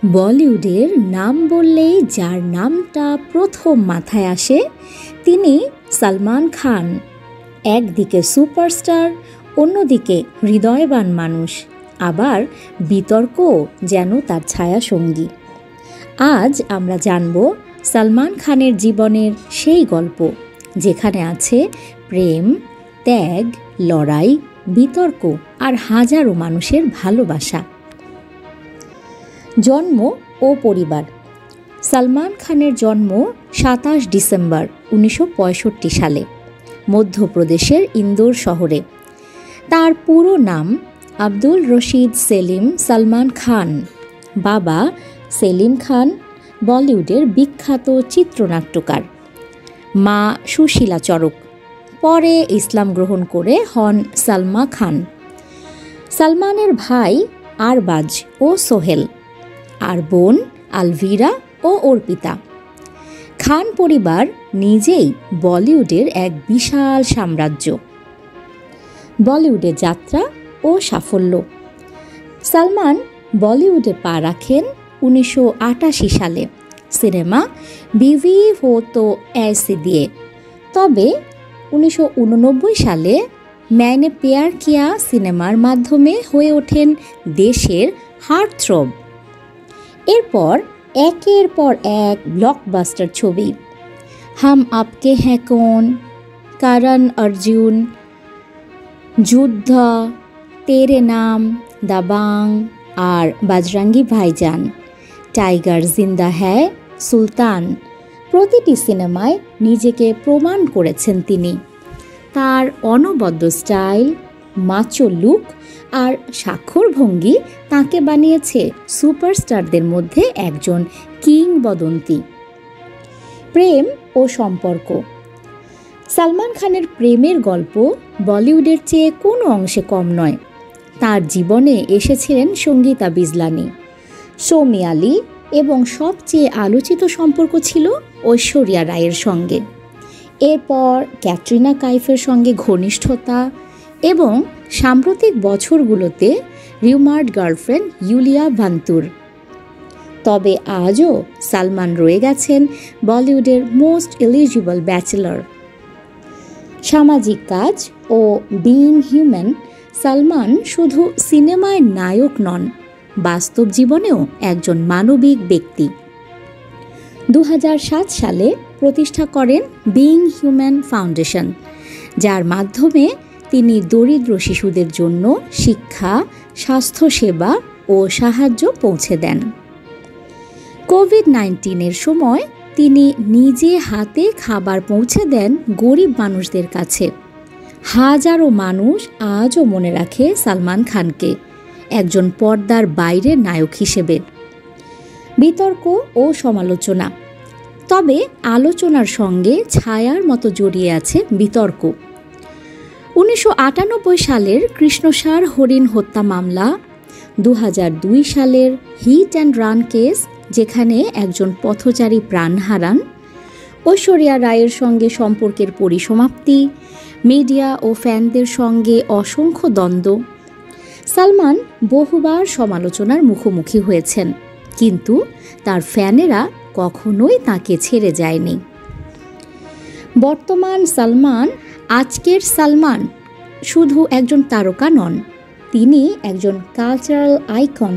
বলিউডের নাম বললেই যার নামটা প্রথম মাথায় আসে তিনি সালমান খান। একদিকে সুপারস্টার, অন্যদিকে হৃদয়বান মানুষ, আবার বিতর্ক যেন তার ছায়াসঙ্গী। আজ আমরা জানব সালমান খানের জীবনের সেই গল্প যেখানে আছে প্রেম, ত্যাগ, লড়াই, বিতর্ক আর হাজারো মানুষের ভালোবাসা। জন্ম ও পরিবার। সালমান খানের জন্ম ২৭ ডিসেম্বর ১৯৬৫ সালে মধ্যপ্রদেশের ইন্দোর শহরে। তার পুরো নাম আব্দুল রশিদ সেলিম সালমান খান। বাবা সেলিম খান বলিউডের বিখ্যাত চিত্রনাট্যকার, মা সুশীলা চরক। পরে ইসলাম গ্রহণ করে হন সালমা খান। সালমানের ভাই আরবাজ ও সোহেল, আর বোন আলভিরা ও অর্পিতা। খান পরিবার নিজেই বলিউডের এক বিশাল সাম্রাজ্য। বলিউডে যাত্রা ও সাফল্য। সালমান বলিউডে পা রাখেন ১৯৮৮ সালে সিনেমা বিভি হো তো ऐसे দিয়ে। তবে ১৯৮৯ সালে मैंने प्यार किया সিনেমার মাধ্যমে হয়ে ওঠেন দেশের হার্টথ্রব। এরপর একের পর এক ব্লকবাস্টার ছবি হাম আপকে হ্যাঁ কৌন, করণ অর্জুন, যুদ্ধ, তেরে নাম, দাবাং আর বজরঙ্গি ভাইজান, টাইগার জিন্দা হ্যায়, সুলতান প্রতিটি সিনেমায় নিজেকে প্রমাণ করেছেন তিনি। তার অনবদ্য স্টাইল, মাচো লুক আর স্বাক্ষরভঙ্গি তাকে বানিয়েছে সুপারস্টারদের মধ্যে একজন কিংবদন্তি। প্রেম ও সম্পর্ক। সালমান খানের প্রেমের গল্প বলিউডের চেয়ে কোনো অংশে কম নয়। তার জীবনে এসেছিলেন সঙ্গীতা বিজলানি, সৌমি আলী এবং সবচেয়ে আলোচিত সম্পর্ক ছিল ঐশ্বরিয়া রায়ের সঙ্গে। এরপর ক্যাটরিনা কাইফের সঙ্গে ঘনিষ্ঠতা এবং সাম্প্রতিক বছরগুলোতে রিউমার্ড গার্লফ্রেন্ড ইউলিয়া ভান্তুর। তবে আজও সালমান রয়ে গেছেন বলিউডের মোস্ট এলিজিবল ব্যাচেলর। সামাজিক কাজ ও বিইং হিউম্যান। সালমান শুধু সিনেমায় নায়ক নন, বাস্তব জীবনেও একজন মানবিক ব্যক্তি। ২০০৭ সালে প্রতিষ্ঠা করেন বিইং হিউম্যান ফাউন্ডেশন, যার মাধ্যমে তিনি দরিদ্র শিশুদের জন্য শিক্ষা, স্বাস্থ্যসেবা ও সাহায্য পৌঁছে দেন। কোভিড-১৯-এর সময় তিনি নিজে হাতে খাবার পৌঁছে দেন গরিব মানুষদের কাছে। হাজারো মানুষ আজও মনে রাখে সালমান খানকে একজন পর্দার বাইরের নায়ক হিসেবে। বিতর্ক ও সমালোচনা। তবে আলোচনার সঙ্গে ছায়ার মতো জড়িয়ে আছে বিতর্ক। ১৯৯৮ সালের কৃষ্ণসার হরিণ হত্যা মামলা, ২০০২ সালের হিট অ্যান্ড রান কেস যেখানে একজন পথচারী প্রাণ হারান, ঐশ্বরিয়া রায়ের সঙ্গে সম্পর্কের পরিসমাপ্তি, মিডিয়া ও ফ্যানদের সঙ্গে অসংখ্য দ্বন্দ্ব। সালমান বহুবার সমালোচনার মুখোমুখি হয়েছেন, কিন্তু তার ফ্যানেরা কখনোই তাকে ছেড়ে যায়নি। বর্তমান সালমান। আজকের সালমান শুধু একজন তারকা নন, তিনি একজন কালচারাল আইকন।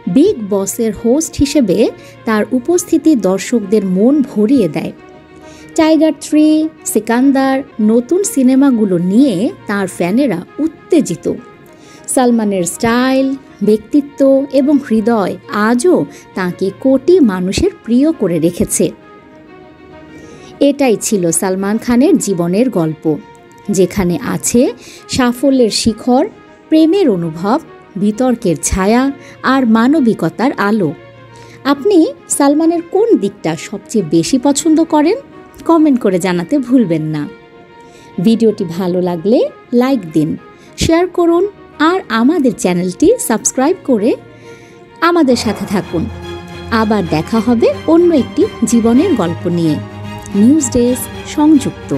বিগ বসের হোস্ট হিসেবে তার উপস্থিতি দর্শকদের মন ভরিয়ে দেয়। টাইগার ৩, সিকান্দার নতুন সিনেমাগুলো নিয়ে তার ফ্যানেরা উত্তেজিত। সালমানের স্টাইল, ব্যক্তিত্ব এবং হৃদয় আজও তাকে কোটি মানুষের প্রিয় করে রেখেছে। এটাই ছিল সালমান খানের জীবনের গল্প, যেখানে আছে সাফল্যের শিখর, প্রেমের অনুভব, বিতর্কের ছায়া আর মানবিকতার আলো। আপনি সালমানের কোন দিকটা সবচেয়ে বেশি পছন্দ করেন? কমেন্ট করে জানাতে ভুলবেন না। ভিডিওটি ভালো লাগলে লাইক দিন, শেয়ার করুন আর আমাদের চ্যানেলটি সাবস্ক্রাইব করে আমাদের সাথে থাকুন। আবার দেখা হবে অন্য একটি জীবনের গল্প নিয়ে। নিউজ ডেস্ক সংযুক্ত।